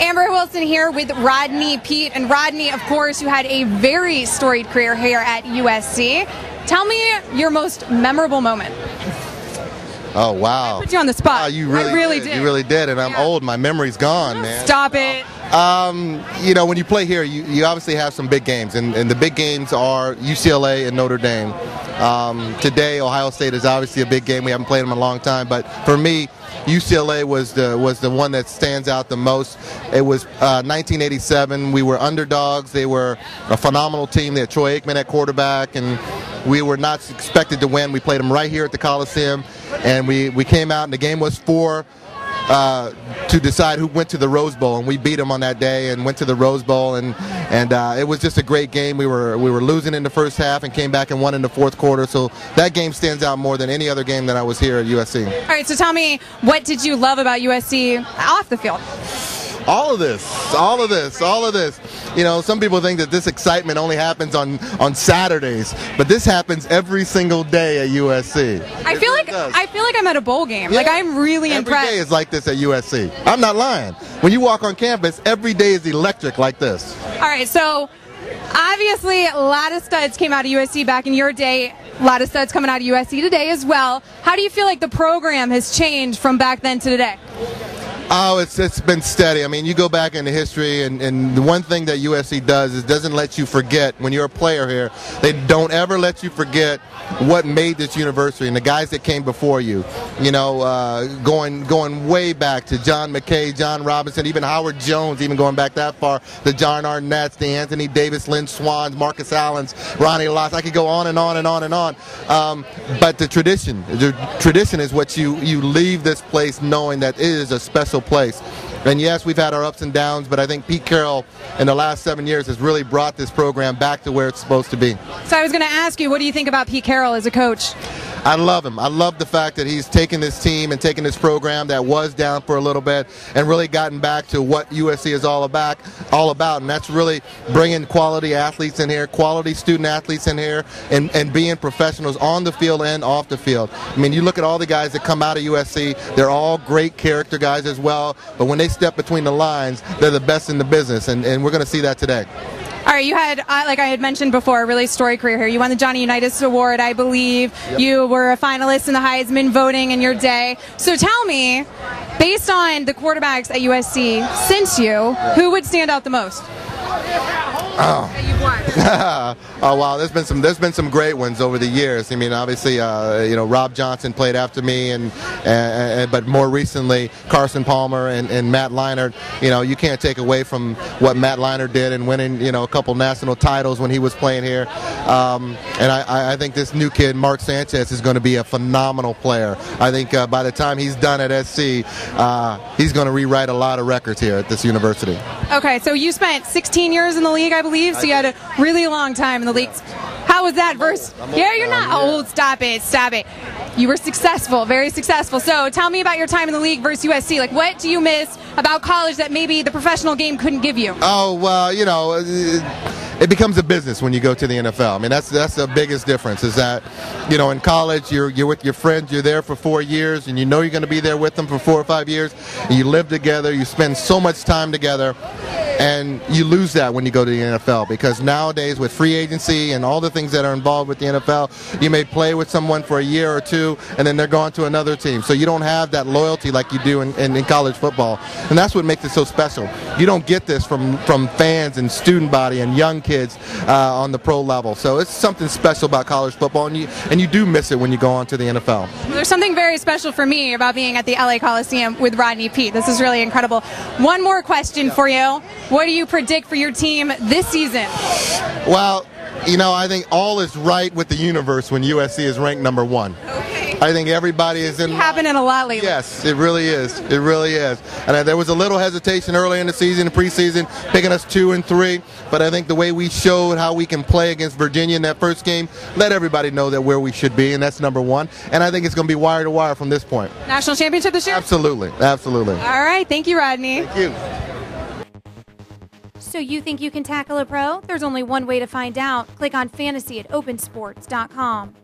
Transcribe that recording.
Amber Wilson here with Rodney Peete. And Rodney, of course, you had a very storied career here at USC. Tell me your most memorable moment. Oh, wow. I put you on the spot. You really did. You really did, and I'm old. My memory's gone, man. Stop it. You know, when you play here, you obviously have some big games, and the big games are UCLA and Notre Dame. Today, Ohio State is obviously a big game. We haven't played them in a long time, but for me, UCLA was the one that stands out the most. It was 1987. We were underdogs. They were a phenomenal team. They had Troy Aikman at quarterback, and we were not expected to win. We played them right here at the Coliseum, and we came out, and the game was to decide who went to the Rose Bowl, and we beat them on that day and went to the Rose Bowl, and it was just a great game. We were losing in the first half and came back and won in the fourth quarter. So that game stands out more than any other game that I was here at USC. All right, so tell me, what did you love about USC off the field? All of this. You know, some people think that this excitement only happens on Saturdays, but this happens every single day at USC. I feel like I'm at a bowl game. Yeah. Like, I'm really impressed. Every day is like this at USC. I'm not lying. When you walk on campus, every day is electric like this. All right, so obviously a lot of studs came out of USC back in your day. A lot of studs coming out of USC today as well. How do you feel like the program has changed from back then to today? Oh, it's been steady. I mean, you go back into history, and the one thing that USC does is doesn't let you forget when you're a player here. They don't ever let you forget what made this university and the guys that came before you. You know, going way back to John McKay, John Robinson, even Howard Jones, even going back that far, the John Arnett's, the Anthony Davis, Lynn Swans, Marcus Allens, Ronnie Lott. I could go on and on and on and on. But the tradition is what you leave this place knowing that it is a special place. And yes, we've had our ups and downs, but I think Pete Carroll in the last 7 years has really brought this program back to where it's supposed to be. So I was going to ask you, what do you think about Pete Carroll as a coach? I love him. I love the fact that he's taken this team and taken this program that was down for a little bit and really gotten back to what USC is all about, and that's really bringing quality athletes in here, quality student athletes in here, and being professionals on the field and off the field. I mean, you look at all the guys that come out of USC, they're all great character guys as well, but when they step between the lines, they're the best in the business, and we're going to see that today. All right, you had, like I had mentioned before, a really storied career here. You won the Johnny Unitas Award, I believe. Yep. You were a finalist in the Heisman voting in your day. So tell me, based on the quarterbacks at USC since you, who would stand out the most? Oh wow! There's been some great ones over the years. I mean, obviously, you know, Rob Johnson played after me, but more recently, Carson Palmer and Matt Leinart. You know, you can't take away from what Matt Leinart did and winning, you know, a couple national titles when he was playing here. And I think this new kid, Mark Sanchez, is going to be a phenomenal player. I think by the time he's done at SC, he's going to rewrite a lot of records here at this university. Okay, so you spent 16 years in the league, I believe, so you had a really long time in the league. How was that versus? Yeah, you're not old. Stop it. You were successful, very successful. So tell me about your time in the league versus USC. Like, what do you miss about college that maybe the professional game couldn't give you? Oh, well, you know, it becomes a business when you go to the NFL. I mean, that's the biggest difference is that, you know, in college you're with your friends, you're there for 4 years, and you know you're going to be there with them for 4 or 5 years, and you live together, you spend so much time together, and you lose that when you go to the NFL because nowadays with free agency and all the things that are involved with the NFL, you may play with someone for a year or two, and then they're gone to another team. So you don't have that loyalty like you do in college football, and that's what makes it so special. You don't get this from fans and student body and young kids on the pro level. So it's something special about college football, and you do miss it when you go on to the NFL. Well, there's something very special for me about being at the LA Coliseum with Rodney Peete. This is really incredible. One more question for you. What do you predict for your team this season? Well, you know, I think all is right with the universe when USC is ranked number 1. Okay. I think everybody is in. It's happening a lot lately. Yes, it really is. It really is. And there was a little hesitation early in the season, preseason, picking us 2 and 3. But I think the way we showed how we can play against Virginia in that first game let everybody know that where we should be, and that's number 1. And I think it's going to be wire to wire from this point. National championship this year? Absolutely. All right. Thank you, Rodney. Thank you. So you think you can tackle a pro? There's only one way to find out. Click on fantasy at opensports.com.